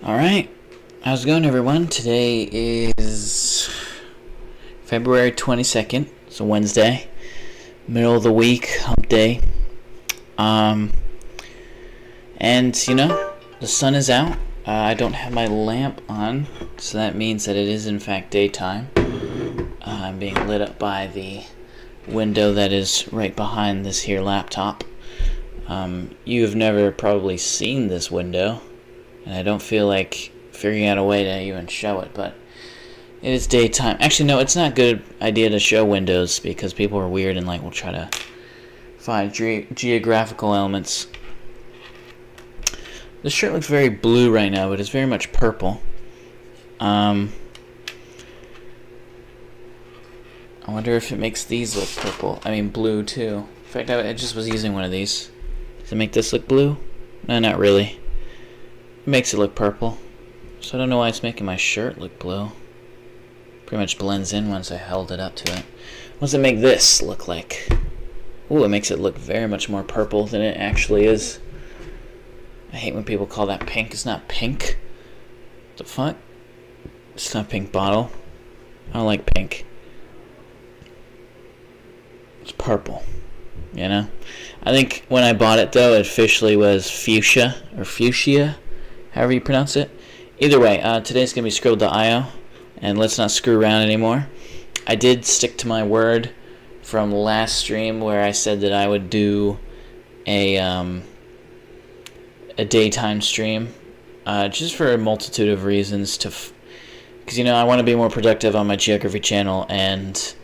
Alright, how's it going, everyone? Today is February 22nd. It's a Wednesday, middle of the week, hump day. And the sun is out. I don't have my lamp on, so that means that it is in fact daytime. I'm being lit up by the window that is right behind this here laptop. You have never probably seen this window, and I don't feel like figuring out a way to even show it, but it is daytime. Actually, no, it's not a good idea to show windows because people are weird and will try to find geographical elements. This shirt looks very blue right now, but it's very much purple. I wonder if it makes these look purple. I mean blue too. In fact, I just was using one of these. Does it make this look blue? No, not really. It makes it look purple. So I don't know why it's making my shirt look blue. Pretty much blends in once I held it up to it. What does it make this look like? Ooh, it makes it look very much more purple than it actually is. I hate when people call that pink. It's not pink. What the fuck? It's not a pink bottle. I don't like pink. It's purple. I think when I bought it, though, it officially was fuchsia, or fuchsia, however you pronounce it. Either way, today's going to be Skrill.io, and let's not screw around anymore. I did stick to my word from last stream where I said that I would do a daytime stream, just for a multitude of reasons. Because, I want to be more productive on my geography channel, and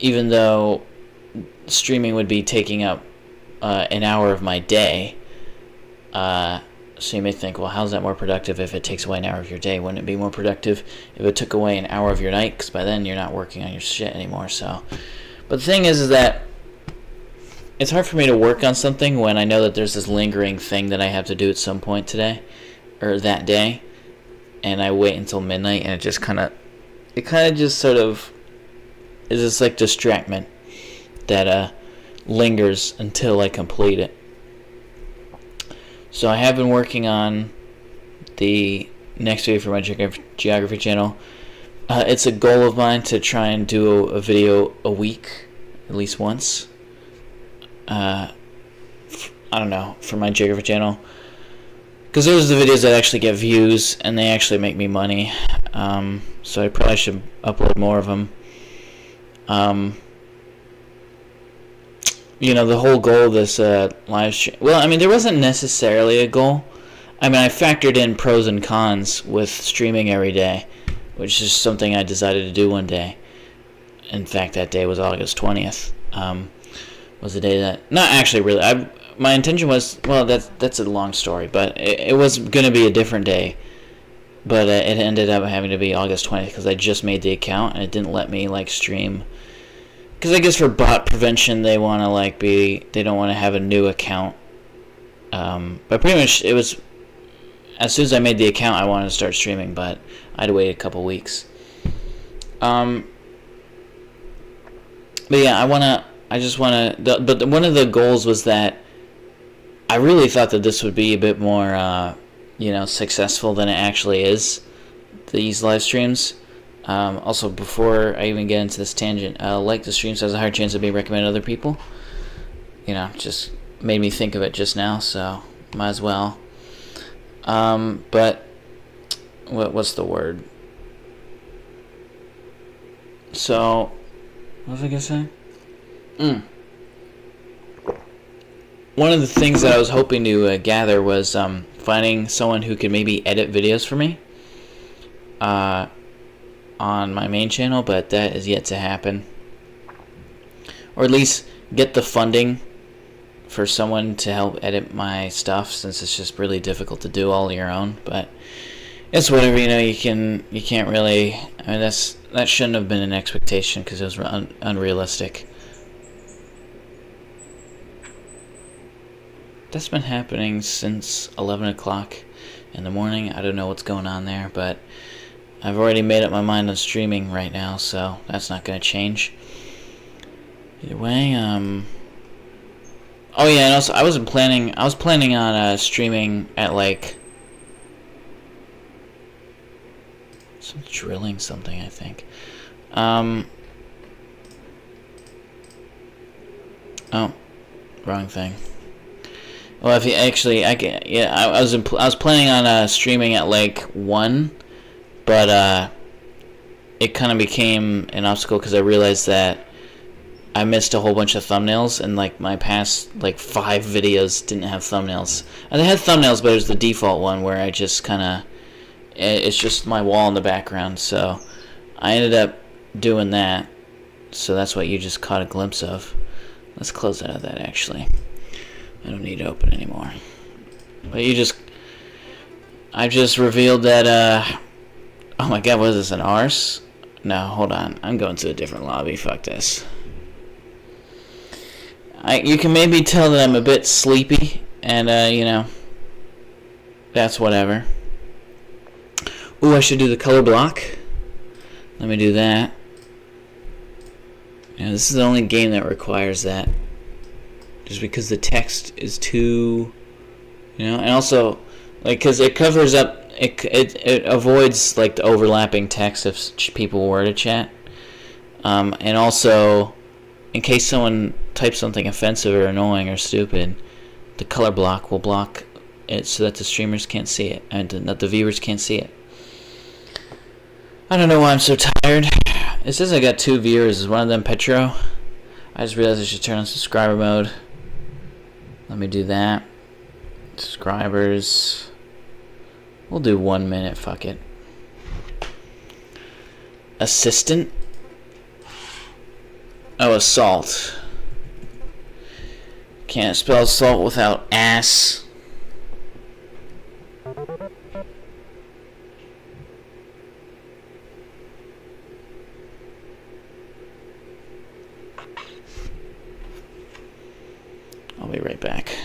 even though streaming would be taking up an hour of my day, so you may think, well, how's that more productive if it takes away an hour of your day? Wouldn't it be more productive if it took away an hour of your night? Because by then you're not working on your shit anymore. But the thing is that it's hard for me to work on something when I know that there's this lingering thing that I have to do at some point today, or that day, and I wait until midnight, and it kind of just sort of is this distractment that lingers until I complete it. So I have been working on the next video for my geography channel. It's a goal of mine to try and do a video a week, at least once. I don't know, for my geography channel. Because those are the videos that actually get views, and they actually make me money. So I probably should upload more of them. The whole goal of this live stream... Well, there wasn't necessarily a goal. I factored in pros and cons with streaming every day, which is something I decided to do one day. In fact, that day was August 20th. Was the day that... Not actually, really. My intention was... Well, that's a long story, but it was going to be a different day. But it ended up having to be August 20th because I just made the account, and it didn't let me, stream... Because I guess for bot prevention, they want to they don't want to have a new account. But pretty much it was, as soon as I made the account, I wanted to start streaming, but I had to wait a couple weeks. But yeah, but one of the goals was that I really thought that this would be a bit more, successful than it actually is, these live streams. Also, before I even get into this tangent, the stream so has a higher chance of being recommended to other people. Just made me think of it just now, so might as well. But what's the word? So, what was I gonna say? One of the things that I was hoping to gather was finding someone who could maybe edit videos for me. On my main channel, but that is yet to happen. Or at least get the funding for someone to help edit my stuff, since it's just really difficult to do all on your own. But it's whatever, you can't really... that shouldn't have been an expectation because it was unrealistic. That's been happening since 11 o'clock in the morning. I don't know what's going on there, but I've already made up my mind on streaming right now, so that's not going to change. Either way, oh yeah, and also I was planning on streaming at Some drilling something, I think. Oh, wrong thing. Well, if you actually, I can. Yeah, I was planning on streaming at like 1, but it kind of became an obstacle because I realized that I missed a whole bunch of thumbnails, and like my past like 5 videos didn't have thumbnails. And they had thumbnails, but it was the default one where I just kind of, it's just my wall in the background. So I ended up doing that. So that's what you just caught a glimpse of. Let's close out of that, actually. I don't need to open anymore. But I just revealed that, oh my god, what is this, an arse? No, hold on. I'm going to a different lobby. Fuck this. You can maybe tell that I'm a bit sleepy, and, you know, that's whatever. Ooh, I should do the color block. Let me do that. Yeah, this is the only game that requires that. Just because the text is too, you know, and also, like, because it covers up, it avoids, like, the overlapping text if people were to chat. And also, in case someone types something offensive or annoying or stupid, the color block will block it so that the streamers can't see it, and that the viewers can't see it. I don't know why I'm so tired. It says I got 2 viewers. Is one of them Petro? I just realized I should turn on subscriber mode. Let me do that. Subscribers. We'll do 1 minute, fuck it. Assistant? Oh, assault. Can't spell assault without ass. I'll be right back.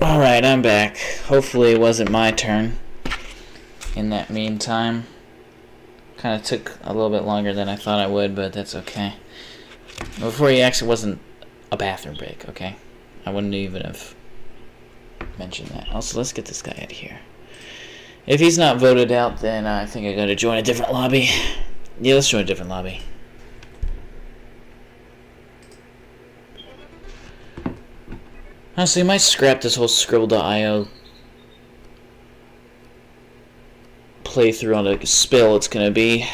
Alright, I'm back. Hopefully it wasn't my turn in that meantime. Kind of took a little bit longer than I thought I would, but that's okay. Before you asked, it wasn't a bathroom break, okay? I wouldn't even have mentioned that. Also, let's get this guy out of here. If he's not voted out, then I think I gotta join a different lobby. Yeah, let's join a different lobby. Honestly, I might scrap this whole Scribble.io playthrough on a spill it's gonna be.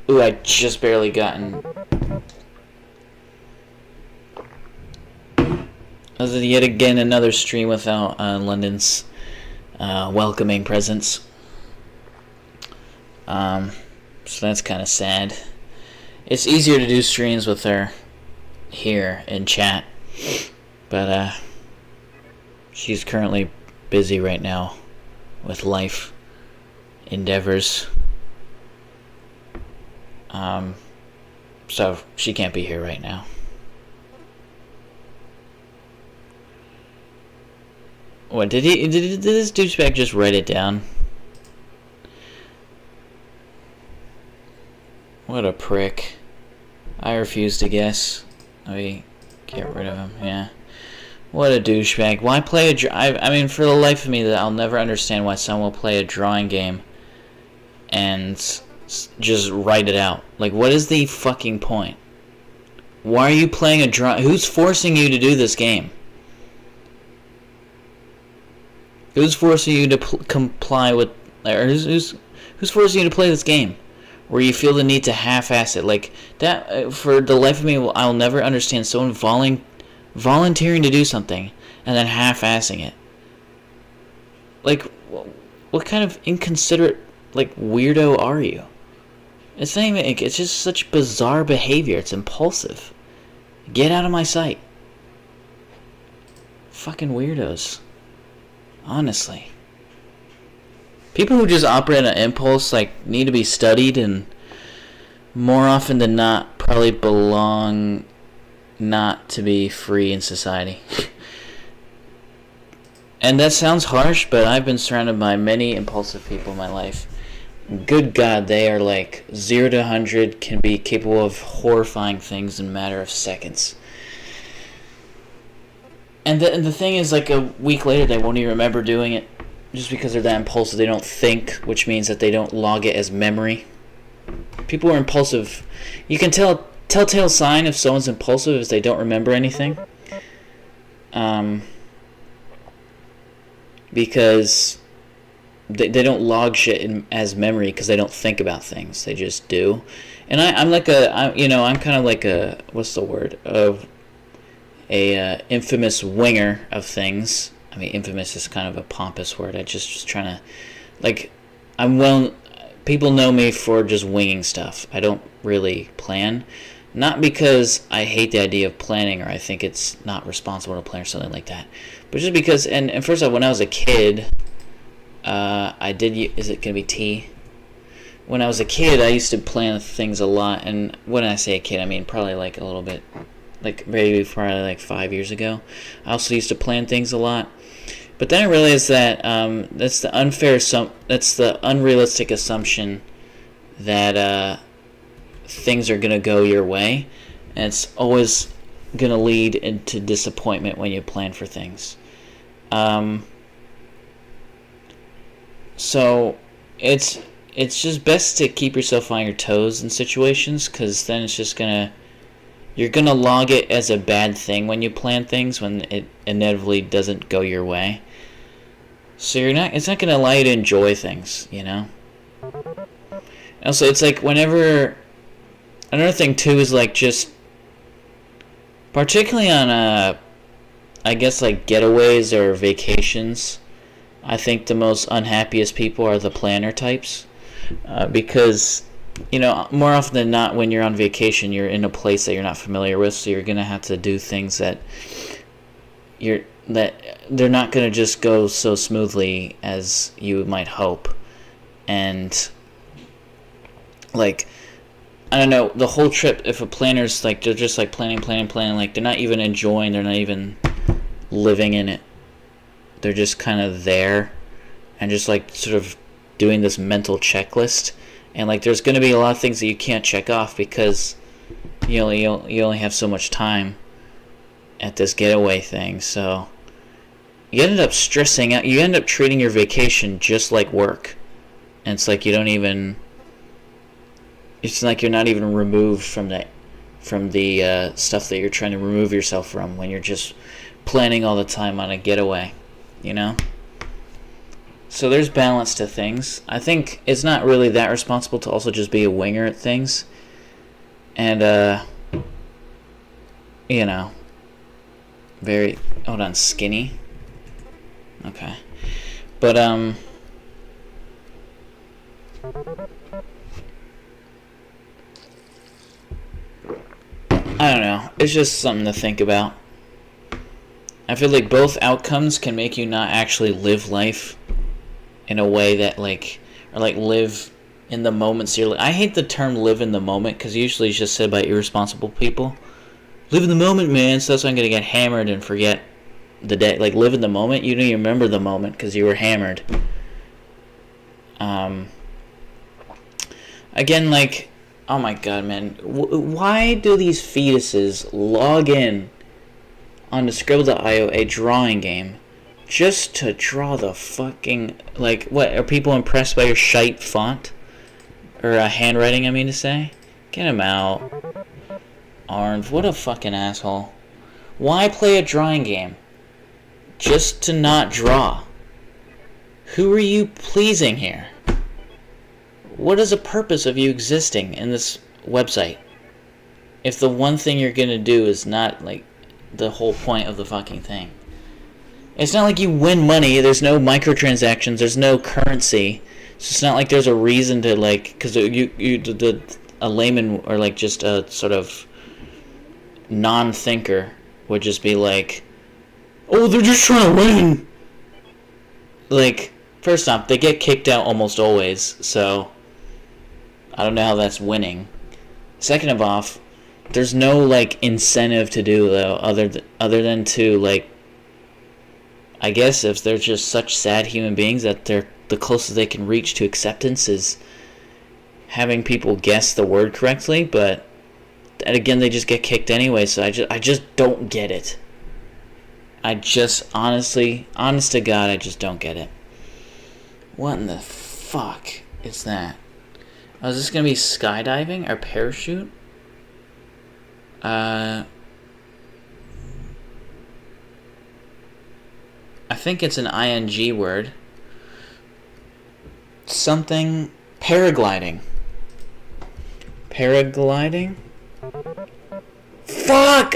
Ooh, I just barely gotten. This is yet again another stream without London's welcoming presence. So that's kind of sad. It's easier to do streams with her here in chat, but she's currently busy right now with life endeavors. So she can't be here right now. What did this douchebag just write it down? What a prick. I refuse to guess. Let me get rid of him. Yeah. What a douchebag. Why play I mean, for the life of me, that I'll never understand why someone will play a drawing game and just write it out. Like, what is the fucking point? Why are you playing a drawing? Who's forcing you to do this game? Who's forcing you to comply with... Or who's forcing you to play this game? Where you feel the need to half-ass it. Like, that, for the life of me, I'll never understand someone volunteering to do something and then half-assing it. Like, what kind of inconsiderate, like, weirdo are you? It's not even, it's just such bizarre behavior. It's impulsive. Get out of my sight. Fucking weirdos. Honestly. People who just operate on impulse, like, need to be studied and more often than not probably belong not to be free in society. And that sounds harsh, but I've been surrounded by many impulsive people in my life. Good God, they are like 0 to 100, can be capable of horrifying things in a matter of seconds. And the thing is, like, a week later, they won't even remember doing it. Just because they're that impulsive, they don't think, which means that they don't log it as memory. People are impulsive. You can telltale sign if someone's impulsive is they don't remember anything. Because they don't log shit as memory because they don't think about things. They just do. And I'm kind of like a, what's the word? A infamous winger of things. I mean, infamous is kind of a pompous word. I just trying to, like, people know me for just winging stuff. I don't really plan. Not because I hate the idea of planning or I think it's not responsible to plan or something like that. But just because, and first off, when I was a kid, is it going to be tea? When I was a kid, I used to plan things a lot. And when I say a kid, I mean probably like a little bit, like maybe probably like 5 years ago. I also used to plan things a lot. But then I realized that that's the unrealistic assumption that things are going to go your way. And it's always going to lead into disappointment when you plan for things. So it's just best to keep yourself on your toes in situations, because then it's just you're gonna log it as a bad thing when you plan things when it inevitably doesn't go your way. So it's not gonna allow you to enjoy things, you know. Also, it's like whenever, another thing too is like just, particularly on I guess like getaways or vacations, I think the most unhappiest people are the planner types, because, you know, more often than not when you're on vacation, you're in a place that you're not familiar with, so you're gonna have to do things that they're not gonna just go so smoothly as you might hope. And like, I don't know, the whole trip, if a planner's like, they're just like planning, like they're not even enjoying, they're not even living in it. They're just kind of there and just like sort of doing this mental checklist. And like there's going to be a lot of things that you can't check off because you only have so much time at this getaway thing. So you end up stressing out. You end up treating your vacation just like work. And it's like it's like you're not even removed from the stuff that you're trying to remove yourself from when you're just planning all the time on a getaway, you know? So there's balance to things. I think it's not really that responsible to also just be a winger at things. And, you know, hold on, skinny? Okay. But I don't know. It's just something to think about. I feel like both outcomes can make you not actually live life in a way that, like, or like live in the moments you're. I hate the term "live in the moment" because usually it's just said by irresponsible people. Live in the moment, man. So that's why I'm gonna get hammered and forget the day. Like, live in the moment. You don't even remember the moment because you were hammered. Again, like, oh my god, man. Why do these fetuses log in onto Scribble.io, a drawing game, just to draw the fucking, like, what, are people impressed by your shite font? Or handwriting, I mean to say? Get him out. Arms, what a fucking asshole. Why play a drawing game? Just to not draw. Who are you pleasing here? What is the purpose of you existing in this website? If the one thing you're gonna do is not, like, the whole point of the fucking thing. It's not like you win money, there's no microtransactions, there's no currency. So it's not like there's a reason to, like, because a layman or, like, just a sort of non-thinker would just be like, oh, they're just trying to win. Like, first off, they get kicked out almost always, so I don't know how that's winning. Second of all, there's no, like, incentive to do, though, other than to, like, I guess if they're just such sad human beings that they're the closest they can reach to acceptance is having people guess the word correctly, but and again, they just get kicked anyway, so I just don't get it. I just, honestly, honest to God, I just don't get it. What in the fuck is that? Oh, is this going to be skydiving or parachute? I think it's an ing word. Something, paragliding. Paragliding? Fuck!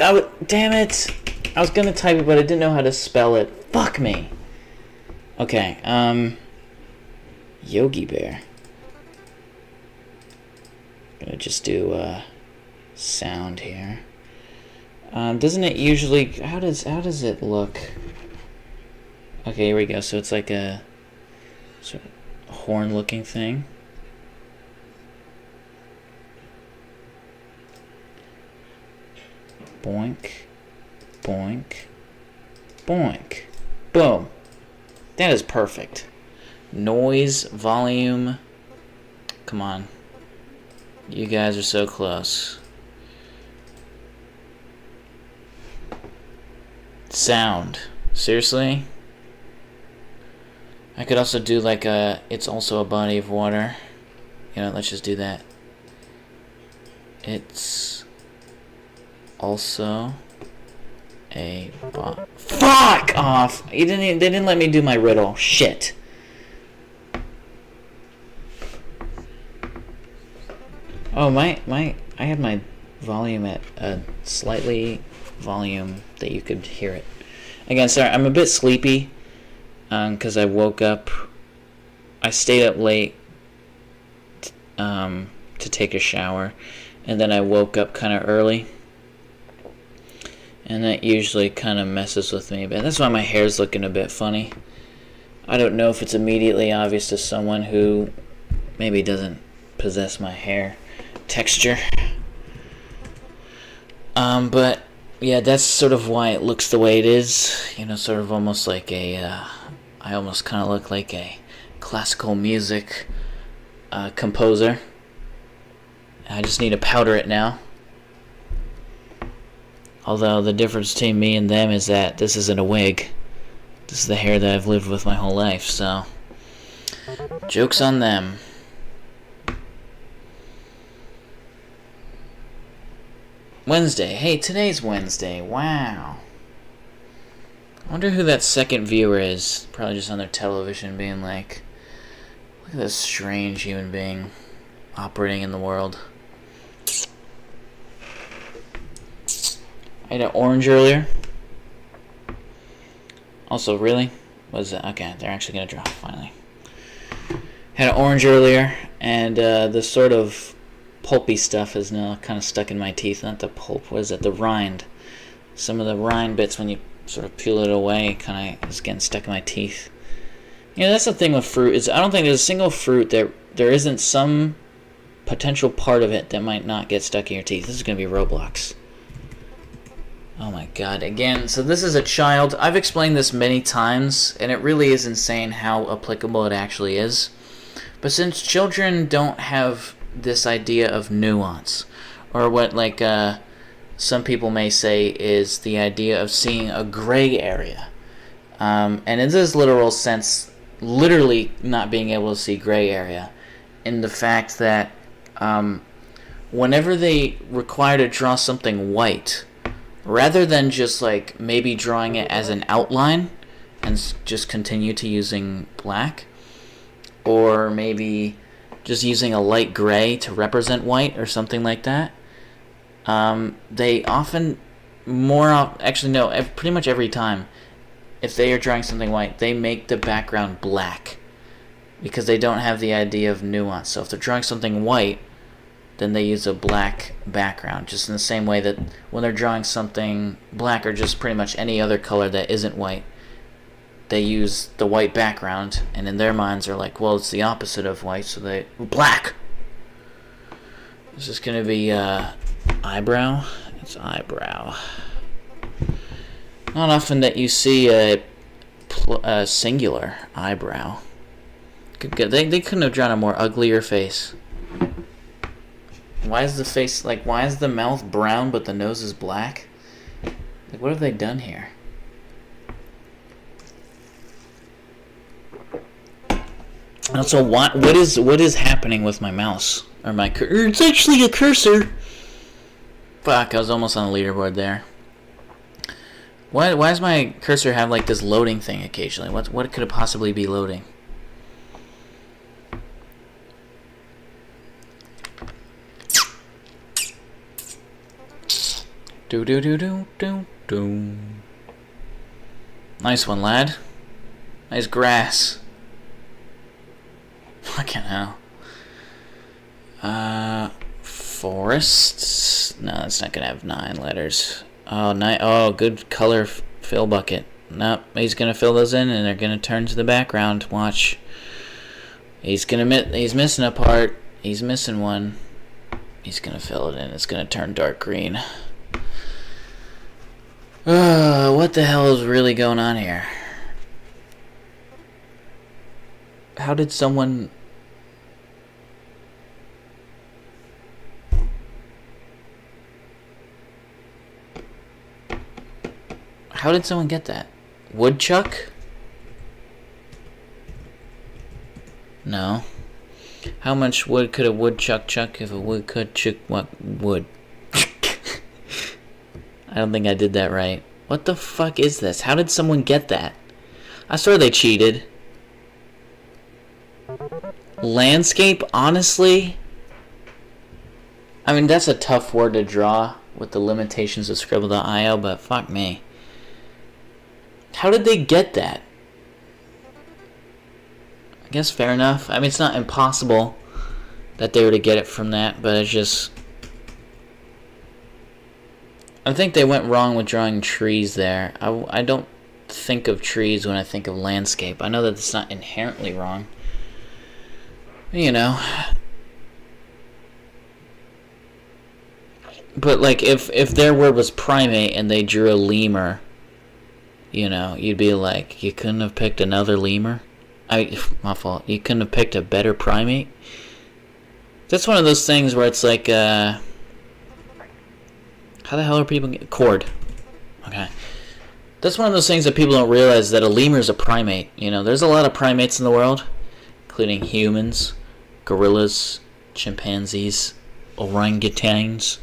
Damn it! I was gonna type it, but I didn't know how to spell it. Fuck me! Okay, Yogi Bear. Gonna just do, sound here. Doesn't it usually... How does it look? Okay, here we go. So it's like a sort of horn-looking thing. Boink, boink, boink. Boom. That is perfect. Noise, volume. Come on. You guys are so close. Sound. Seriously? I could also do like a, it's also a body of water. You know, let's just do that. It's also a fuck off! They didn't let me do my riddle. Shit. Oh, I had my volume at a slightly volume that you could hear it. Again, sorry, I'm a bit sleepy. Because I woke up, I stayed up late to take a shower, and then I woke up kind of early, and that usually kind of messes with me, but that's why my hair's looking a bit funny. I don't know if it's immediately obvious to someone who maybe doesn't possess my hair texture, but yeah, that's sort of why it looks the way it is, you know, sort of almost like a, I almost kind of look like a classical music composer. I just need to powder it now. Although the difference between me and them is that this isn't a wig. This is the hair that I've lived with my whole life, so joke's on them. Wednesday. Hey, today's Wednesday. Wow. I wonder who that second viewer is. Probably just on their television being like, look at this strange human being operating in the world. I had an orange earlier. Also, really? Was it? Okay, they're actually gonna drop finally. Had an orange earlier, and the sort of pulpy stuff is now kind of stuck in my teeth. Not the pulp, what is it? The rind. Some of the rind bits, when you sort of peel it away, kind of is getting stuck in my teeth. You know, that's the thing with fruit, is I don't think there's a single fruit that there isn't some potential part of it that might not get stuck in your teeth. This is going to be Roblox. Oh my god, again, so this is a child. I've explained this many times, and it really is insane how applicable it actually is. But since children don't have this idea of nuance, or what like some people may say is the idea of seeing a gray area, and in this literal sense, literally not being able to see gray area, in the fact that whenever they require to draw something white, rather than just like maybe drawing it as an outline and just continue to using black, or maybe just using a light gray to represent white or something like that, they often pretty much every time, if they are drawing something white, they make the background black because they don't have the idea of nuance. So if they're drawing something white, then they use a black background, just in the same way that when they're drawing something black or just pretty much any other color that isn't white, they use the white background, and in their minds are like, well, it's the opposite of white, so they black. This is gonna be eyebrow. It's eyebrow. Not often that you see a singular eyebrow. They couldn't have drawn a more uglier face. Why is the face, like, why is the mouth brown but the nose is black? Like, what have they done here? Also, what is happening with my mouse? Or my cursor? It's actually a cursor! Fuck, I was almost on the leaderboard there. Why does my cursor have, like, this loading thing occasionally? What could it possibly be loading? Do do do do do do. Nice one, lad. Nice grass. Fucking hell. Forests. No, that's not gonna have 9 letters. Oh, oh, good color fill bucket. Nope, he's gonna fill those in, and they're gonna turn to the background. Watch. He's missing a part. He's missing one. He's gonna fill it in. It's gonna turn dark green. What the hell is really going on here? How did someone... How did someone get that? Woodchuck? No. How much wood could a woodchuck chuck if a wood could chuck what wood? I don't think I did that right. What the fuck is this? How did someone get that? I swear they cheated. Landscape, honestly? I mean, that's a tough word to draw with the limitations of Scribble.io, but fuck me. How did they get that? I guess fair enough. I mean, it's not impossible that they were to get it from that, but it's just... I think they went wrong with drawing trees there. I don't think of trees when I think of landscape. I know that it's not inherently wrong. You know. But, like, if their word was primate and they drew a lemur, you know, you'd be like, you couldn't have picked another lemur? My fault. You couldn't have picked a better primate? That's one of those things where it's like, how the hell are people getting... Cord. Okay. That's one of those things that people don't realize, that a lemur is a primate. You know, there's a lot of primates in the world, including humans, gorillas, chimpanzees, orangutans,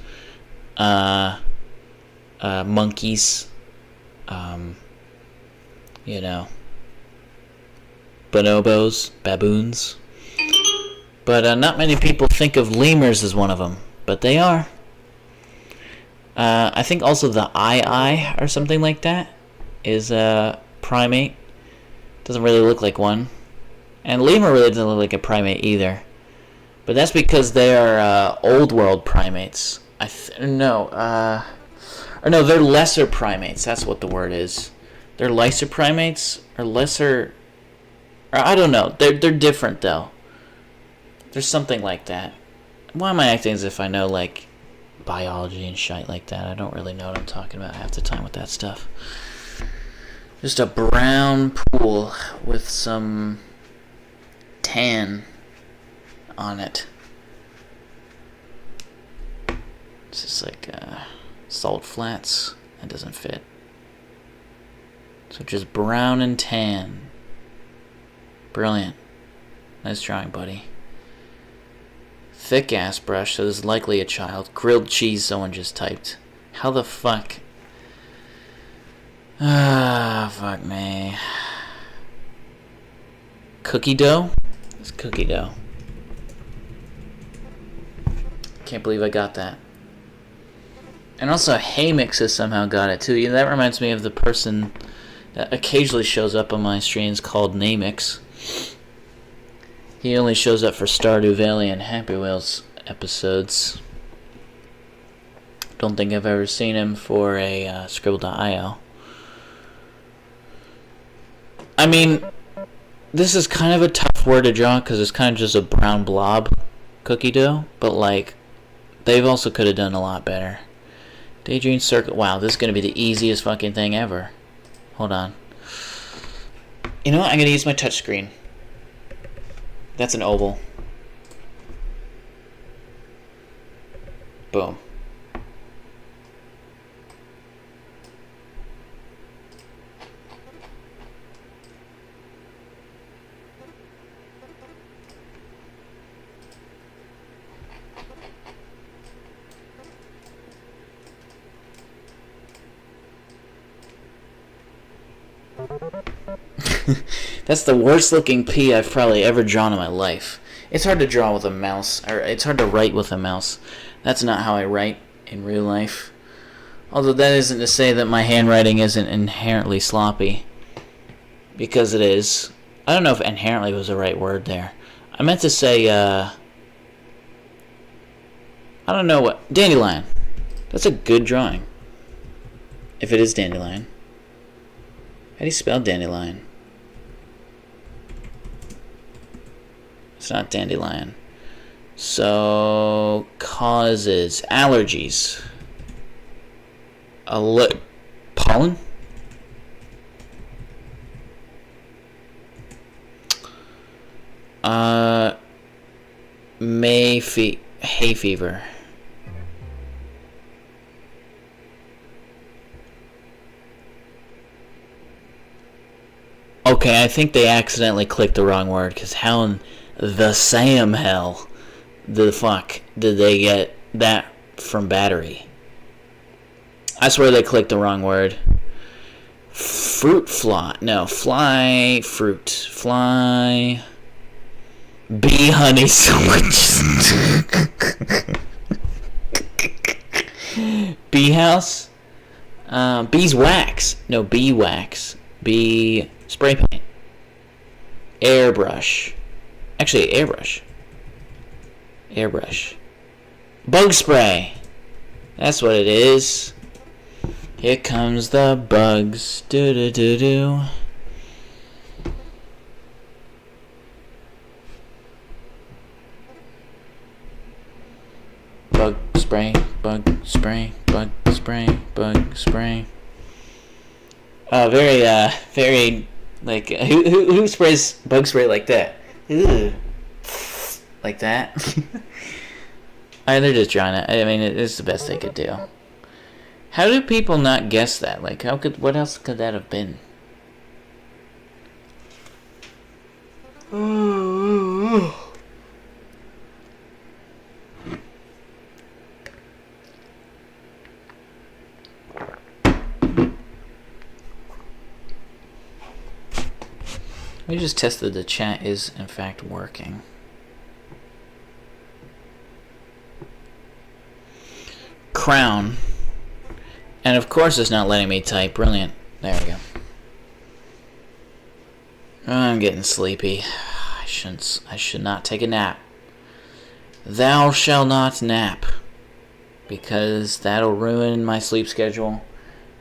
monkeys, you know, bonobos, baboons. But not many people think of lemurs as one of them, but they are. I think also the eye or something like that is a primate. Doesn't really look like one. And lemur really doesn't look like a primate either. But that's because they are old world primates. No, they're lesser primates. That's what the word is. They're lesser primates or lesser. Or I don't know. They're different though. There's something like that. Why am I acting as if I know like biology and shit like that? I don't really know what I'm talking about half the time with that stuff. Just a brown pool with some tan on it. It's just like salt flats. That doesn't fit. So just brown and tan. Brilliant. Nice drawing, buddy. Thick ass brush, so this is likely a child. Grilled cheese, someone just typed. How the fuck? Ah, fuck me. Cookie dough? It's cookie dough. Can't believe I got that. And also, Haymix has somehow got it too. That reminds me of the person that occasionally shows up on my streams called Namix. He only shows up for Stardew Valley and Happy Wheels episodes. Don't think I've ever seen him for a Scribble.io. I mean, this is kind of a tough word to draw because it's kind of just a brown blob cookie dough, but like, they also could have done a lot better. Daydream Circle. Wow, this is going to be the easiest fucking thing ever. Hold on. You know what? I'm going to use my touchscreen. That's an oval. Boom. That's the worst looking P I've probably ever drawn in my life. It's hard to draw with a mouse, or it's hard to write with a mouse. That's not how I write in real life. Although that isn't to say that my handwriting isn't inherently sloppy. Because it is. I don't know if inherently was the right word there. I meant to say, I don't know what. Dandelion. That's a good drawing. If it is dandelion. How do you spell dandelion? It's not dandelion. So, causes. Allergies. Pollen? Hay fever. Okay, I think they accidentally clicked the wrong word, because how in the Sam hell the fuck did they get that from battery? I swear they clicked the wrong word. Fruit fly. No, fly. Fruit. Fly. Bee honey sandwiches. Bee house. Beeswax. No, bee wax. Bee spray paint. Airbrush. Actually, airbrush. Airbrush. Bug spray. That's what it is. Here comes the bugs. Do do do do. Bug spray. Bug spray. Bug spray. Bug spray. Very like who sprays bug spray like that? Ugh. Like that. They're just trying to. I mean, it's the best they could do. How do people not guess that? Like, what else could that have been? We just tested the chat is in fact working. Crown. And of course it's not letting me type. Brilliant. There we go. I'm getting sleepy. I should not take a nap. Thou shall not nap. Because that'll ruin my sleep schedule,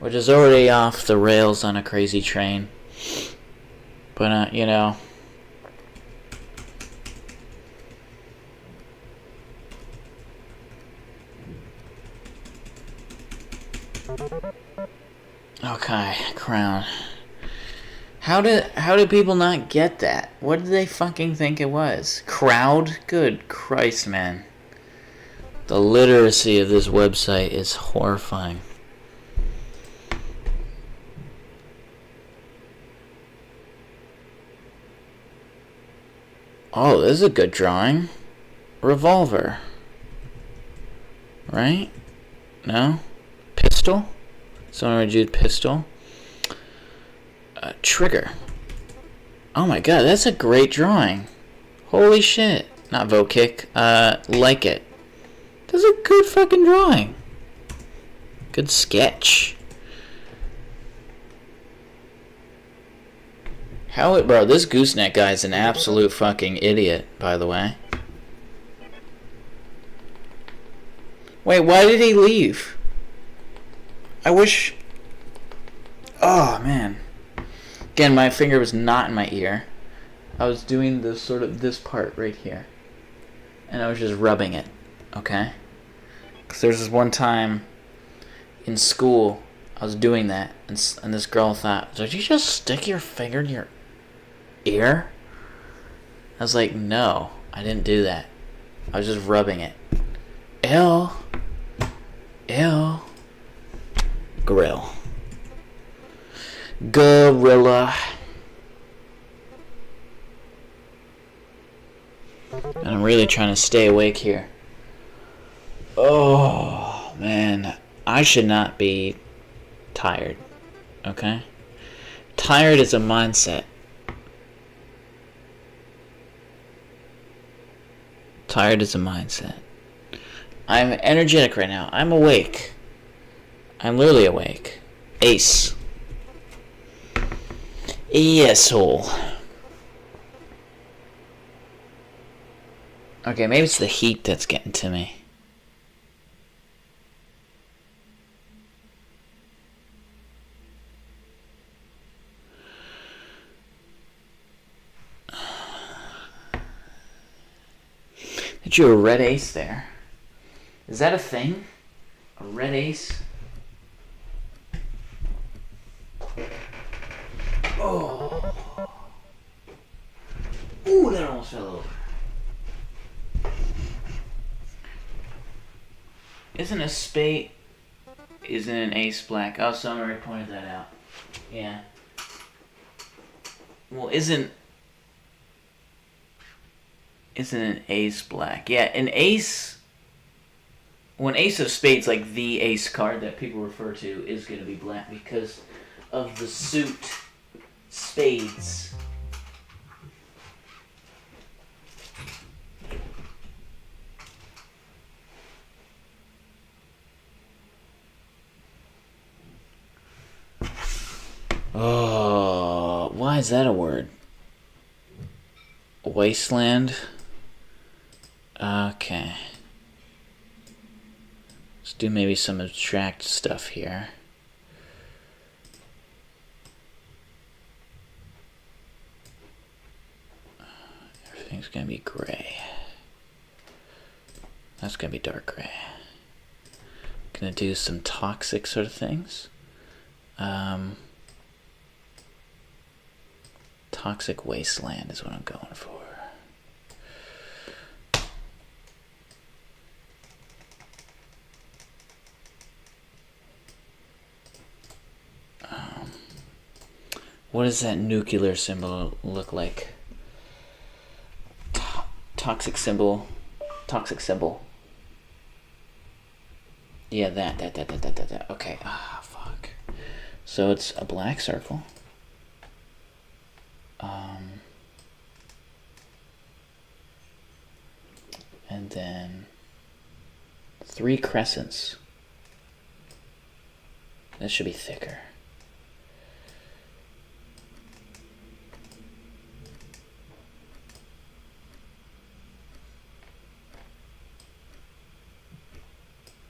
which is already off the rails on a crazy train. But, you know. Okay, crown. How did people not get that? What did they fucking think it was? Crowd? Good Christ, man. The literacy of this website is horrifying. Oh, this is a good drawing. Revolver. Right? No? Pistol? Someone would use pistol. Trigger. Oh my god, that's a great drawing. Holy shit. Not vote kick. Like it. That's a good fucking drawing. Good sketch. Bro, this gooseneck guy is an absolute fucking idiot, by the way. Wait, why did he leave? I wish... Oh, man. Again, my finger was not in my ear. I was doing this part right here. And I was just rubbing it. Okay? Because there's this one time in school, I was doing that, and this girl thought, did you just stick your finger in your ear? I was like, no, I didn't do that. I was just rubbing it. Ew. Ew. Gorilla. And I'm really trying to stay awake here. Oh, man. I should not be tired. Okay? Tired is a mindset. Tired is a mindset. I'm energetic right now. I'm awake. I'm literally awake. Ace. Asshole. Okay, maybe it's the heat that's getting to me. Did you a red ace there? Is that a thing? A red ace? Oh. Ooh, that almost fell over. Isn't a spade... Isn't an ace black? Oh, someone already pointed that out. Yeah. Well, isn't an ace black? Yeah, an ace... When ace of spades, like the ace card that people refer to, is going to be black because of the suit spades. Oh, why is that a word? Wasteland. Okay. Let's do maybe some abstract stuff here. Everything's gonna be gray. That's gonna be dark gray. Gonna do some toxic sort of things. Toxic wasteland is what I'm going for. What does that nuclear symbol look like? Toxic symbol. Toxic symbol. Yeah, that. Okay. Ah, fuck. So it's a black circle. And then 3 crescents. That should be thicker.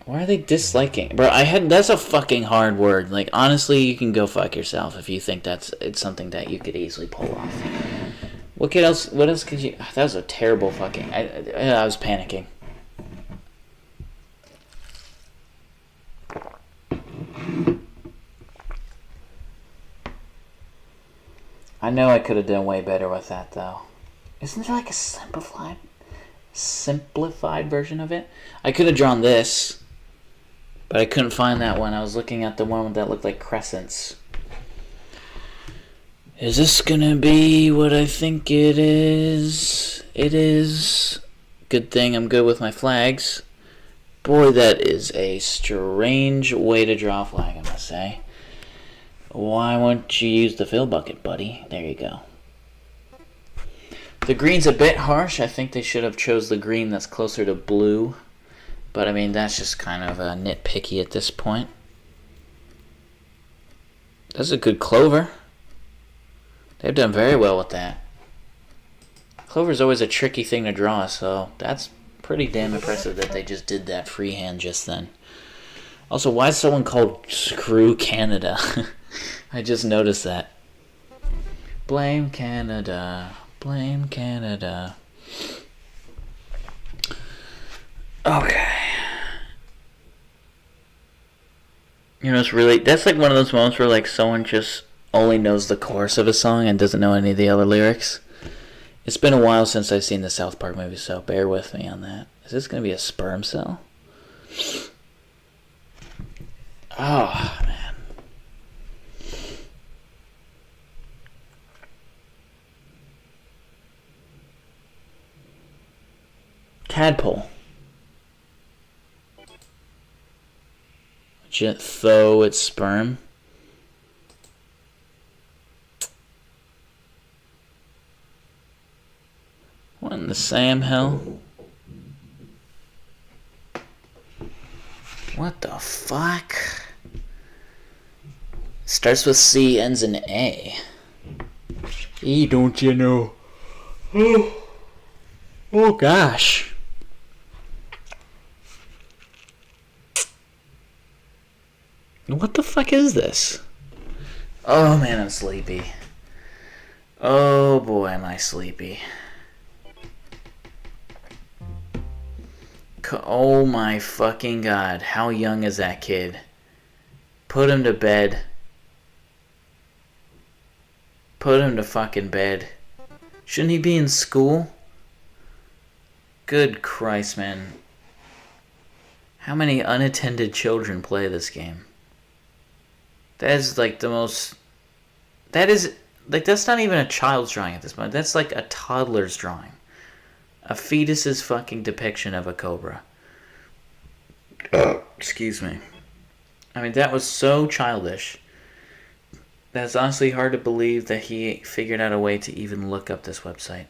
Why are they disliking? Bro, that's a fucking hard word. Like, honestly, you can go fuck yourself if you think it's something that you could easily pull off. What else could you... That was a terrible fucking... I was panicking. I know I could have done way better with that, though. Isn't there like a simplified version of it? I could have drawn this, but I couldn't find that one. I was looking at the one that looked like crescents. Is this gonna be what I think it is? It is. Good thing I'm good with my flags. Boy, that is a strange way to draw a flag, I must say. Why won't you use the fill bucket, buddy? There you go. The green's a bit harsh. I think they should have chose the green that's closer to blue. But, I mean, that's just kind of nitpicky at this point. That's a good clover. They've done very well with that. Clover's always a tricky thing to draw, so that's pretty damn impressive that they just did that freehand just then. Also, why is someone called Screw Canada? I just noticed that. Blame Canada. Blame Canada. Okay. You know, that's like one of those moments where like someone just only knows the chorus of a song and doesn't know any of the other lyrics. It's been a while since I've seen the South Park movie, so bear with me on that. Is this going to be a sperm cell? Oh, man. Tadpole. Though it's sperm. What in the Sam hell? What the fuck? Starts with C, ends in A. E, don't you know? Oh gosh. What the fuck is this? Oh man, I'm sleepy. Oh boy, am I sleepy. Oh my fucking god, how young is that kid? Put him to bed. Put him to fucking bed. Shouldn't he be in school? Good Christ, man. How many unattended children play this game? That is like the most... That is... Like, that's not even a child's drawing at this point. That's like a toddler's drawing. A fetus's fucking depiction of a cobra. Excuse me. I mean, that was so childish. That's honestly hard to believe that he figured out a way to even look up this website.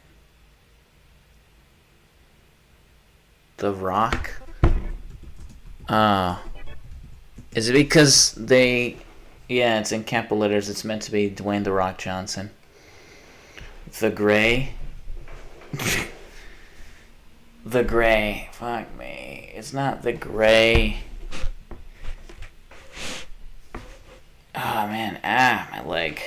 The Rock? Is it because they... Yeah, it's in capital letters. It's meant to be Dwayne The Rock Johnson. The Gray. The Gray. Fuck me. It's not The Gray. Oh, man. My leg.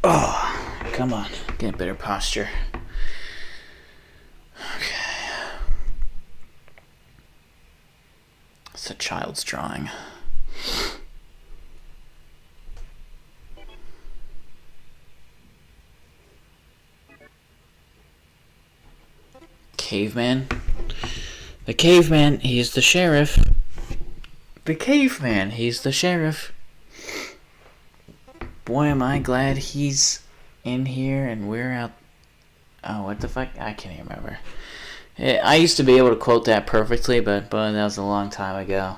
Oh, come on. Get better posture. Okay. It's a child's drawing. Caveman. The caveman, he's the sheriff. The caveman, he's the sheriff. Boy, am I glad he's in here and we're out. Oh, what the fuck? I can't even remember. I used to be able to quote that perfectly, but boy, that was a long time ago.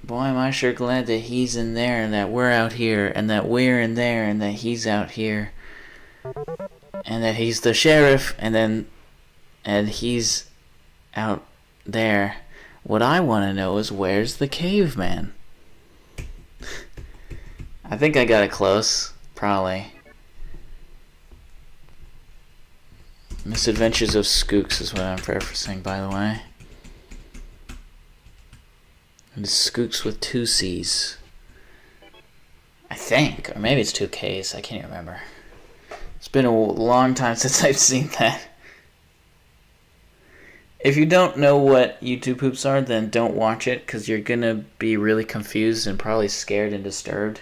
Boy, am I sure glad that he's in there and that we're out here and that we're in there and that he's out here and that he's the sheriff and he's out there. What I want to know is where's the caveman? I think I got it close. Probably. Misadventures of Skooks is what I'm referencing, by the way. And it's Skooks with 2 C's. I think. Or maybe it's 2 K's. I can't even remember. It's been a long time since I've seen that. If you don't know what YouTube poops are, then don't watch it, because you're going to be really confused and probably scared and disturbed.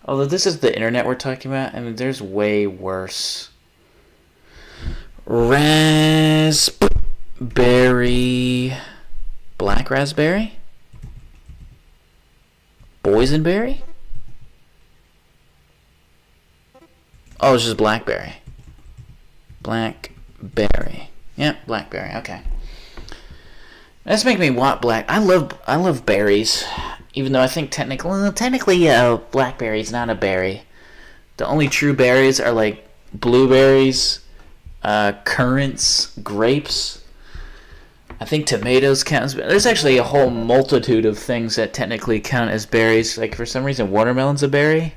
Although this is the internet we're talking about, I mean, there's way worse. Raspberry. Black raspberry? Boysenberry? Oh, it's just blackberry. Blackberry. Yeah, blackberry. Okay. That's making me want black. I love berries, even though I think technically, blackberry is not a berry. The only true berries are like blueberries, currants, grapes. I think tomatoes count as... There's actually a whole multitude of things that technically count as berries. Like, for some reason, watermelon's a berry.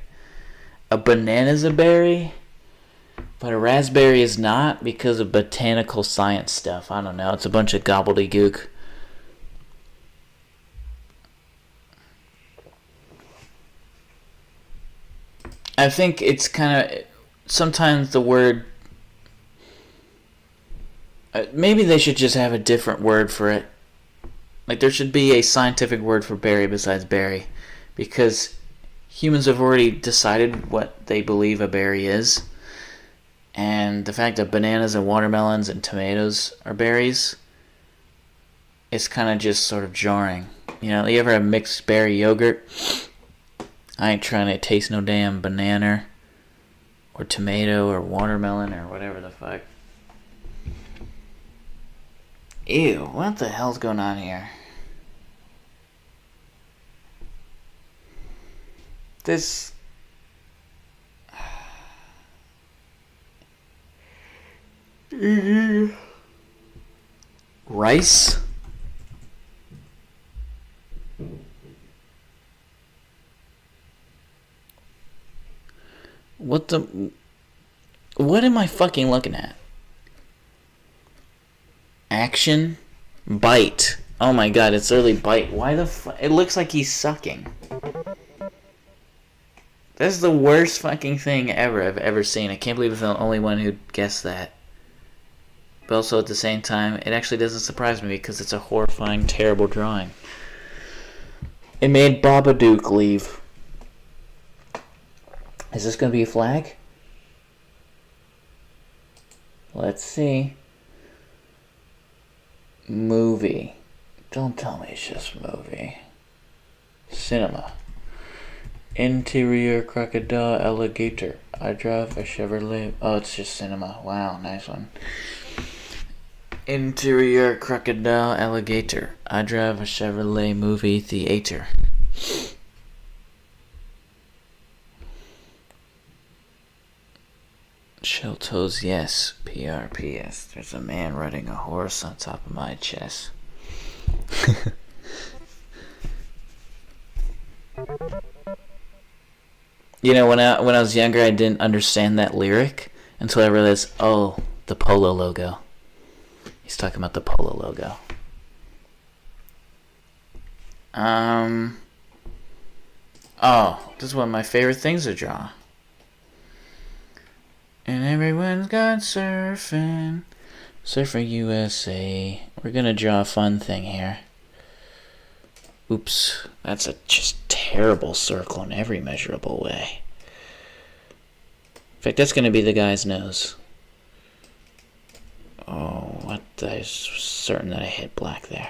A banana's a berry. But a raspberry is not because of botanical science stuff. I don't know. It's a bunch of gobbledygook. I think it's kind of... Sometimes the word... maybe they should just have a different word for it. Like, there should be a scientific word for berry besides berry. Because humans have already decided what they believe a berry is. And the fact that bananas and watermelons and tomatoes are berries is kind of just sort of jarring. You know, you ever have mixed berry yogurt? I ain't trying to taste no damn banana or tomato or watermelon or whatever the fuck. Ew, what the hell's going on here? This... Rice? What the... What am I fucking looking at? Action? Bite. Oh my god, it's literally bite. Why the fuck? It looks like he's sucking. That's the worst fucking thing ever I've ever seen. I can't believe I'm the only one who guessed that. But also at the same time, it actually doesn't surprise me because it's a horrifying, terrible drawing. It made Babadook leave. Is this going to be a flag? Let's see. Movie. Don't tell me it's just movie. Cinema. Interior crocodile alligator. I drive a Chevrolet. Oh, it's just cinema. Wow, nice one. Interior crocodile alligator. I drive a Chevrolet movie theater. Shell toes, yes. PRPS. There's a man riding a horse on top of my chest. You know, when I was younger, I didn't understand that lyric until I realized, oh, the Polo logo. He's talking about the Polo logo. Oh, this is one of my favorite things to draw. And everyone's gone surfing. Surfing USA. We're gonna draw a fun thing here. Oops, that's a just terrible circle in every measurable way. In fact, that's gonna be the guy's nose. Oh, what? I was certain that I hit black there.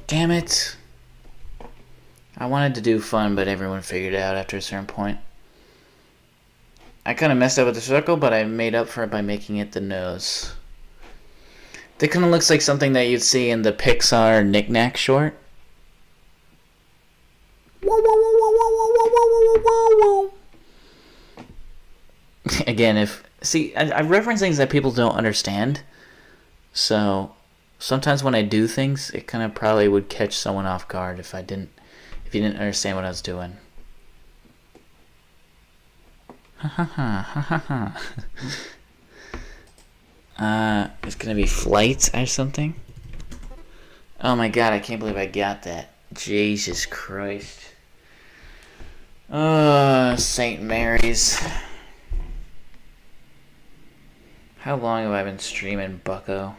Damn it. I wanted to do fun, but everyone figured it out after a certain point. I kind of messed up with the circle, but I made up for it by making it the nose. That kind of looks like something that you'd see in the Pixar Knick-Knack short. Again, I reference things that people don't understand. So sometimes when I do things, it kind of probably would catch someone off guard if you didn't understand what I was doing. It's gonna be flight or something. Oh my god, I can't believe I got that. Jesus Christ. St. Mary's. How long have I been streaming, bucko?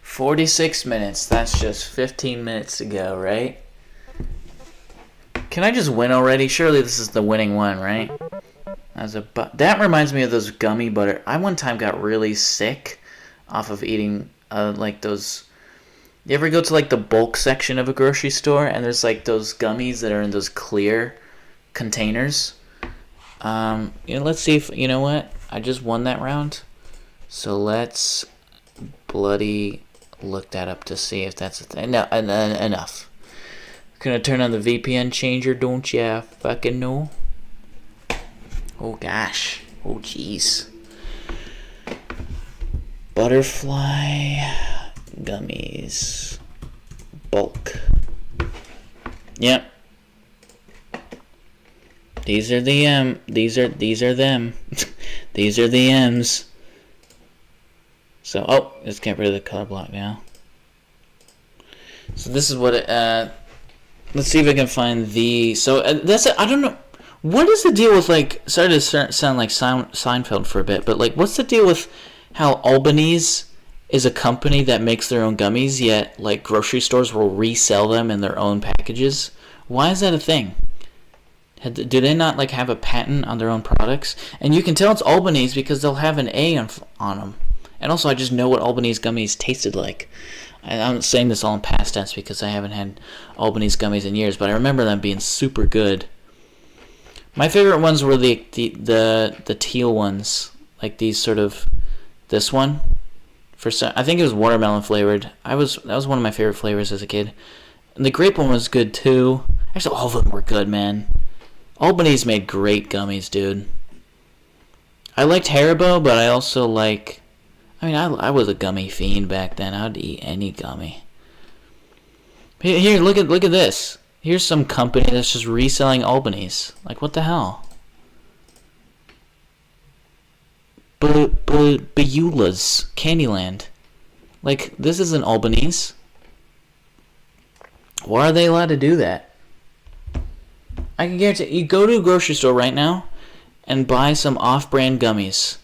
$46 minutes. That's just 15 minutes to go, right? Can I just win already? Surely this is the winning one, right? That reminds me of those gummy butter. I one time got really sick off of eating like those. You ever go to like the bulk section of a grocery store and there's like those gummies that are in those clear containers? Let's see if you know what. I just won that round, so let's bloody look that up to see if that's a thing. No, enough. Gonna turn on the VPN changer, don't ya fucking know? Oh gosh. Oh jeez. Butterfly gummies. Bulk. Yep. These are the these are them. These are the M's. So let's get rid of the color block now. So this is what it let's see if I can find the that's it. I don't know. What is the deal with, like, sorry to sound like Seinfeld for a bit, but, like, what's the deal with how Albanese is a company that makes their own gummies, yet, like, grocery stores will resell them in their own packages? Why is that a thing? Do they not, like, have a patent on their own products? And you can tell it's Albanese because they'll have an A on them. And also, I just know what Albanese gummies tasted like. I'm saying this all in past tense because I haven't had Albanese gummies in years, but I remember them being super good. My favorite ones were the teal ones, like these sort of, this one. I think it was watermelon flavored. That was one of my favorite flavors as a kid. And the grape one was good too. Actually, all of them were good, man. Albanese made great gummies, dude. I liked Haribo, but I also I was a gummy fiend back then. I'd eat any gummy. Here, look at this. Here's some company that's just reselling Albanese. Like, what the hell? Beula's Candyland. Like, this isn't Albanese. Why are they allowed to do that? I can guarantee you go to a grocery store right now and buy some off-brand gummies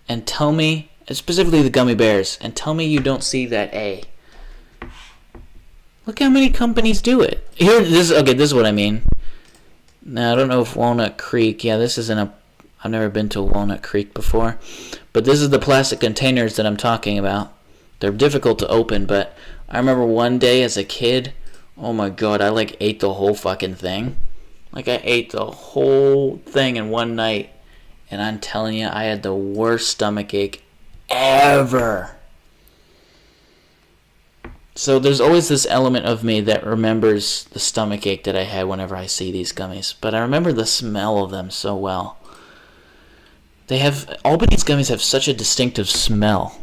and tell me, specifically the gummy bears, and tell me you don't see that A. Look how many companies do it. This is what I mean. Now, I don't know if Walnut Creek, this isn't I've never been to Walnut Creek before, but this is the plastic containers that I'm talking about. They're difficult to open, but I remember one day as a kid, oh my god, I ate the whole fucking thing. Like, I ate the whole thing in one night, and I'm telling you, I had the worst stomachache ever. So there's always this element of me that remembers the stomachache that I had whenever I see these gummies. But I remember the smell of them so well. Albanese gummies have such a distinctive smell.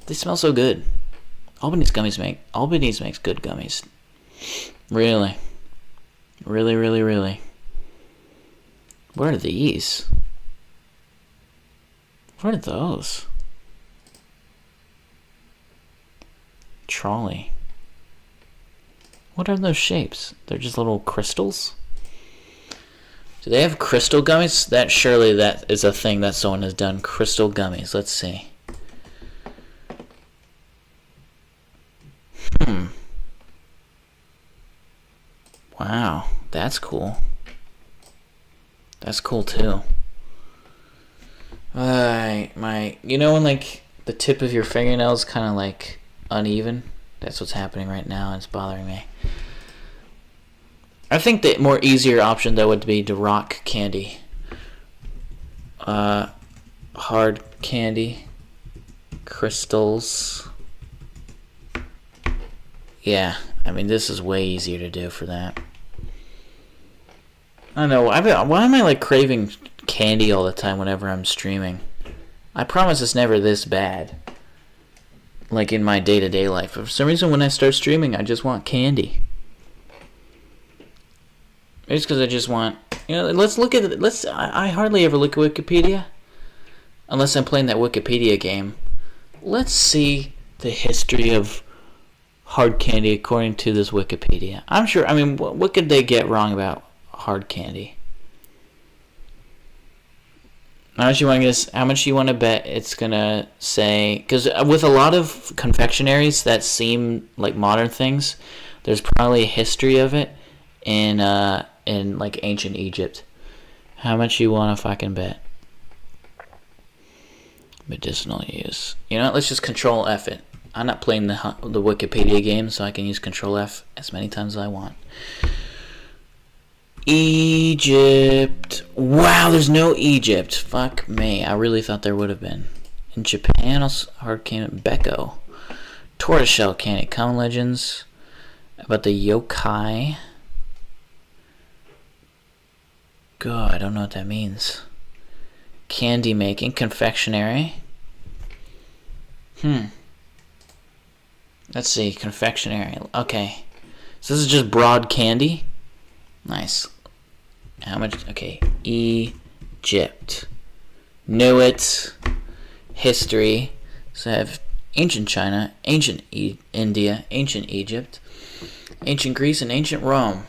They smell so good. Albanese makes good gummies. Really. Really, really, really. What are these? What are those? Trolley. What are those shapes? They're just little crystals? Do they have crystal gummies? Surely that is a thing that someone has done. Crystal gummies. Let's see. Wow, that's cool. That's cool too. You know when like the tip of your fingernails kind of like uneven? That's what's happening right now, and it's bothering me. I think the more easier option though would be to rock candy. Hard candy, crystals. Yeah, I mean this is way easier to do for that. I don't know. Why am I like craving candy all the time whenever I'm streaming? I promise it's never this bad. Like in my day-to-day life. For some reason, when I start streaming, I just want candy. It's because I just want... let's look at it. I hardly ever look at Wikipedia. Unless I'm playing that Wikipedia game. Let's see the history of hard candy according to this Wikipedia. I'm sure... I mean, what could they get wrong about hard candy? How much you want to bet it's gonna say? Because with a lot of confectionaries that seem like modern things, there's probably a history of it in like ancient Egypt. How much you want to fucking bet? Medicinal use. You know what? Let's just Control F it. I'm not playing the Wikipedia game, so I can use Control F as many times as I want. Egypt. Wow, there's no Egypt. Fuck me. I really thought there would have been. In Japan, hard candy. Beko. Tortoiseshell candy. Common legends about the yokai. God, I don't know what that means. Candy making. Confectionery. Let's see. Confectionery. Okay. So this is just broad candy. Nice. How much? Okay. Egypt. Knew it. History. So I have ancient China, ancient India, ancient Egypt, ancient Greece, and ancient Rome.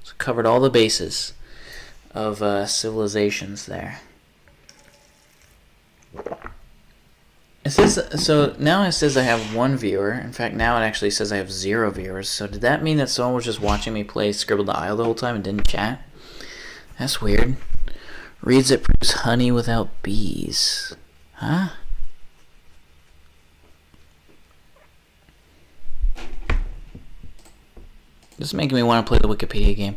So covered all the bases of civilizations there. It says, so now it says I have 1 viewer. In fact, now it actually says I have 0 viewers. So did that mean that someone was just watching me play Scribble the Isle the whole time and didn't chat? That's weird. Reeds that produce honey without bees. Huh? This is making me want to play the Wikipedia game.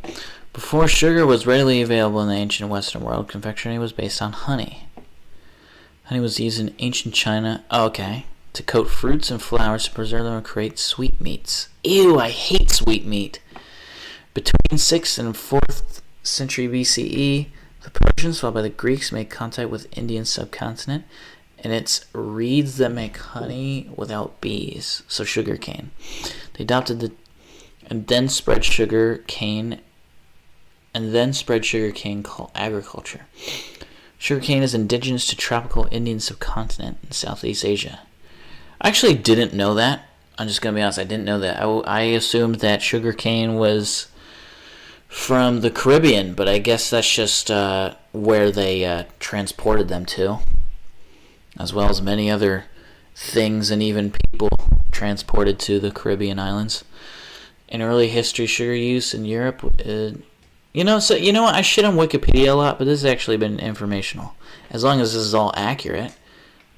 Before sugar was readily available in the ancient Western world, confectionery was based on honey. Honey was used in ancient China, to coat fruits and flowers to preserve them and create sweetmeats. Ew, I hate sweetmeat. Between 6th and 4th century BCE, the Persians, followed by the Greeks, made contact with the Indian subcontinent, and it's reeds that make honey without bees, so sugar cane. They adopted and then spread sugar cane agriculture. Sugarcane is indigenous to tropical Indian subcontinent in Southeast Asia. I actually didn't know that. I'm just going to be honest, I didn't know that. I assumed that sugarcane was from the Caribbean, but I guess that's just where they transported them to, as well as many other things and even people transported to the Caribbean islands. In early history, sugar use in Europe... You know what? I shit on Wikipedia a lot, but this has actually been informational. As long as this is all accurate.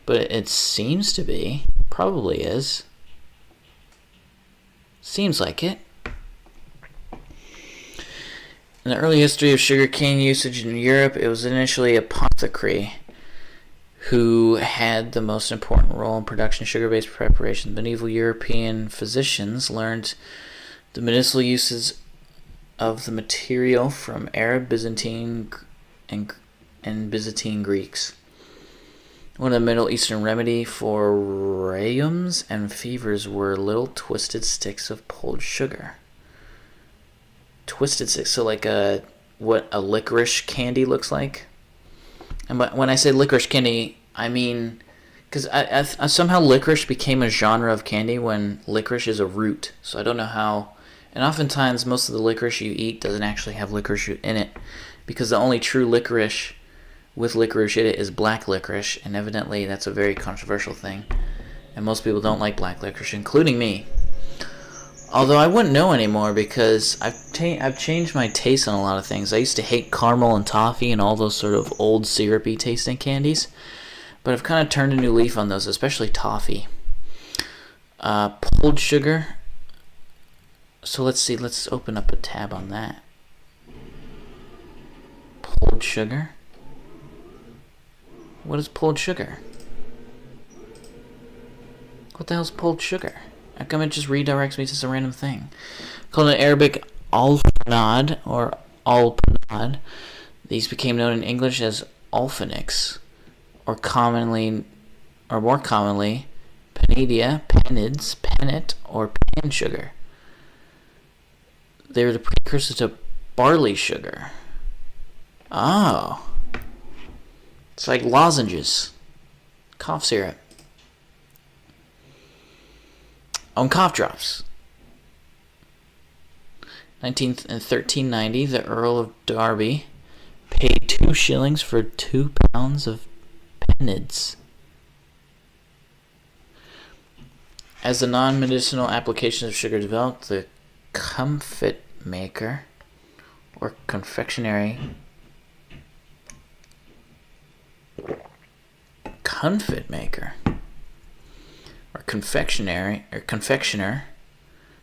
But it seems to be. Probably is. Seems like it. In the early history of sugarcane usage in Europe, it was initially apothecary who had the most important role in production of sugar-based preparations. Medieval European physicians learned the medicinal uses of the material from Arab, Byzantine, and Byzantine Greeks. One of the Middle Eastern remedy for rheums and fevers were little twisted sticks of pulled sugar. Twisted sticks, so like what a licorice candy looks like. And when I say licorice candy, I mean, because I somehow licorice became a genre of candy when licorice is a root. So I don't know how. And oftentimes, most of the licorice you eat doesn't actually have licorice root in it, because the only true licorice with licorice in it is black licorice, and evidently that's a very controversial thing. And most people don't like black licorice, including me. Although I wouldn't know anymore because I've changed my taste on a lot of things. I used to hate caramel and toffee and all those sort of old syrupy tasting candies, but I've kind of turned a new leaf on those, especially toffee. Pulled sugar. So let's see. Let's open up a tab on that. Pulled sugar. What is pulled sugar? What the hell's pulled sugar? How come it just redirects me to some random thing? Called in Arabic alfanad or alpanad. These became known in English as alphanix, or more commonly, panidia, panids, pannet, or pan sugar. They were the precursor to barley sugar. Oh. It's like lozenges. Cough syrup. On cough drops. In 1390, the Earl of Derby paid 2 shillings for 2 pounds of penids. As the non-medicinal applications of sugar developed, the comfit maker or confectionery confectioner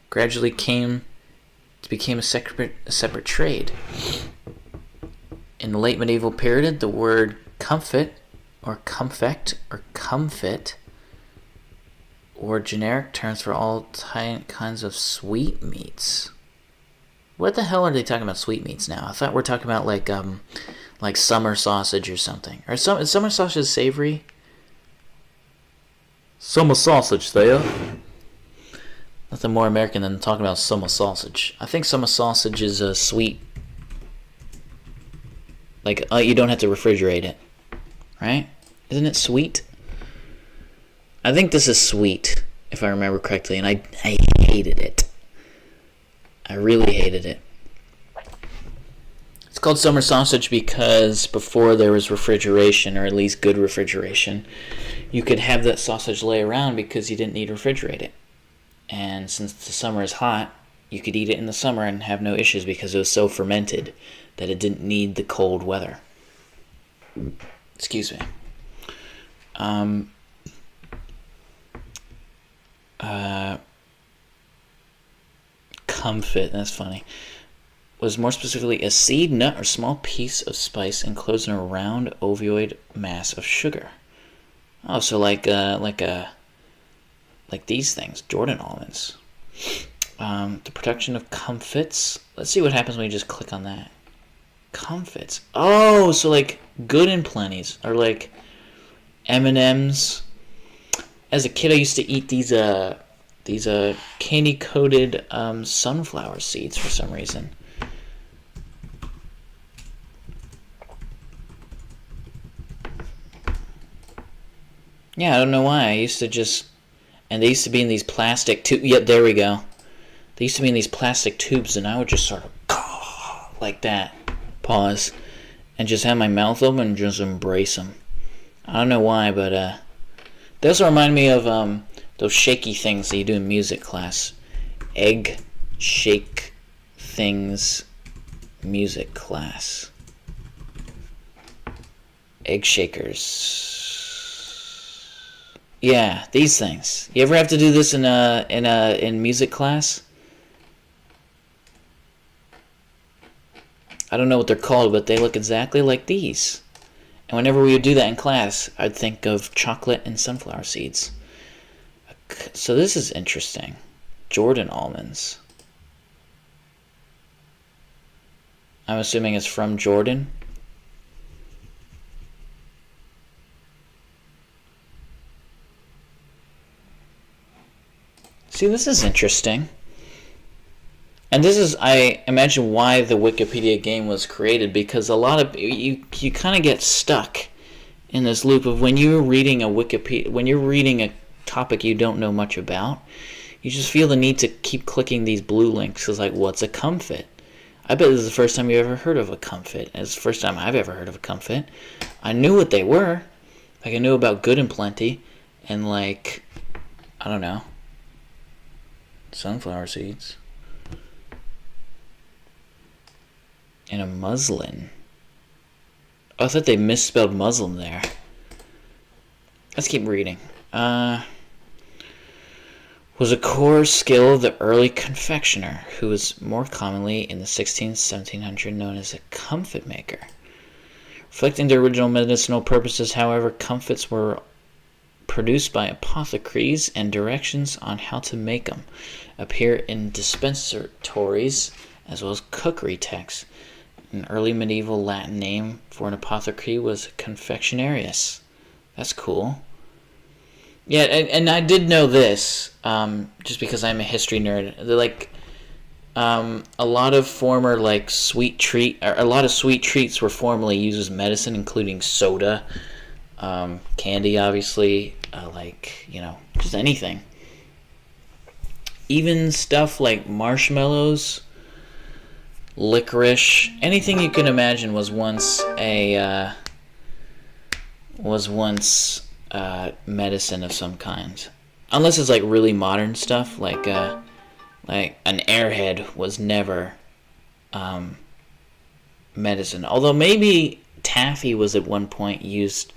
gradually became a separate trade. In the late medieval period, the word comfit or confect or comfit were generic terms for all kinds of sweetmeats. What the hell are they talking about sweetmeats now? I thought we're talking about like summer sausage or something. Is summer sausage savory? Summer sausage there. Nothing more American than talking about summer sausage. I think summer sausage is a sweet. Like, you don't have to refrigerate it. Right? Isn't it sweet? I think this is sweet, if I remember correctly, and I hated it. I really hated it. It's called summer sausage because before there was refrigeration, or at least good refrigeration, you could have that sausage lay around because you didn't need to refrigerate it. And since the summer is hot, you could eat it in the summer and have no issues because it was so fermented that it didn't need the cold weather. Excuse me. Comfit, that's funny, was more specifically a seed, nut, or small piece of spice enclosed in a round ovoid mass of sugar. Oh, so like these things, Jordan almonds. The production of comfits. Let's see what happens when you just click on that. Comfits. Oh, so like Good and Plenty's are like M&M's. As a kid, I used to eat these candy-coated sunflower seeds for some reason. Yeah, I don't know why. I used to just... And they used to be in these plastic tubes. Yep, there we go. They used to be in these plastic tubes, and I would just sort of... like that. Pause. And just have my mouth open and just embrace them. I don't know why, but... They also remind me of those shaky things that you do in music class. Egg shake things music class. Egg shakers. Yeah, these things. You ever have to do this in music class? I don't know what they're called, but they look exactly like these. And whenever we would do that in class, I'd think of chocolate and sunflower seeds. So this is interesting. Jordan almonds. I'm assuming it's from Jordan. See, this is interesting. And this is, I imagine, why the Wikipedia game was created, because a lot of you kind of get stuck in this loop of when you're reading a topic you don't know much about, you just feel the need to keep clicking these blue links. It's like, what's a comfit? I bet this is the first time you've ever heard of a comfit. It's the first time I've ever heard of a comfit. I knew what they were. Like, I knew about Good and Plenty, and like, I don't know. Sunflower seeds. And a muslin. Oh, I thought they misspelled Muslim there. Let's keep reading. Was a core skill of the early confectioner, who was more commonly in the 16th, 1700s known as a comfit maker. Reflecting their original medicinal purposes, however, comfits were produced by apothecaries, and directions on how to make them appear in dispensatories as well as cookery texts. An early medieval Latin name for an apothecary was confectionarius. That's cool. Yeah, and I did know this, just because I'm a history nerd. Like, a lot of former a lot of sweet treats were formerly used as medicine, including soda, candy, obviously, just anything. Even stuff like marshmallows, licorice, anything you can imagine was once medicine of some kind. Unless it's like really modern stuff, like an airhead was never medicine. Although maybe taffy was at one point used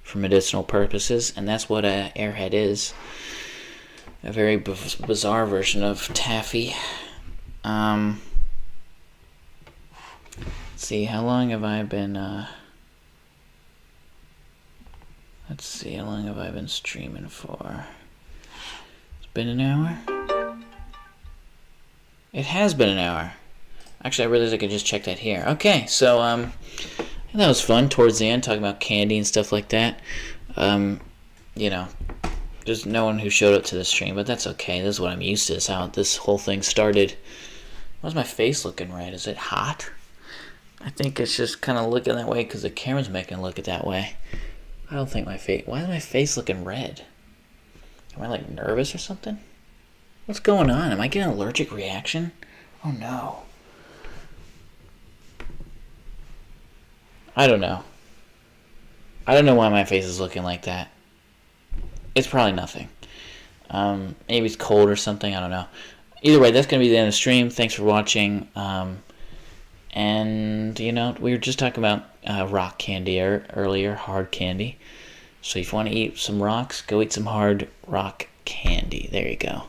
for medicinal purposes, and that's what an airhead is. A very bizarre version of taffy. Let's see, how long have I been streaming for? It's been an hour? It has been an hour. Actually, I realized I could just check that here. Okay, so that was fun towards the end, talking about candy and stuff like that. There's no one who showed up to the stream, but that's okay. This is what I'm used to. This is how this whole thing started. Why's my face looking red? Is it hot? I think it's just kind of looking that way because the camera's making it look it that way. I don't think my face... Why is my face looking red? Am I, nervous or something? What's going on? Am I getting an allergic reaction? Oh, no. I don't know. I don't know why my face is looking like that. It's probably nothing. Maybe it's cold or something. I don't know. Either way, that's going to be the end of the stream. Thanks for watching. And, we were just talking about rock candy earlier, hard candy. So if you want to eat some rocks, go eat some hard rock candy. There you go.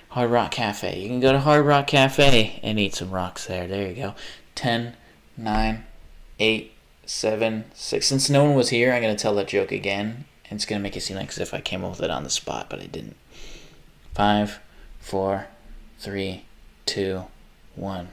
Hard Rock Cafe. You can go to Hard Rock Cafe and eat some rocks there. There you go. 10, 9, 8, 7, 6. Since no one was here, I'm going to tell that joke again. And it's going to make it seem like as if I came up with it on the spot, but I didn't. 5, 4, 3, 2, 1.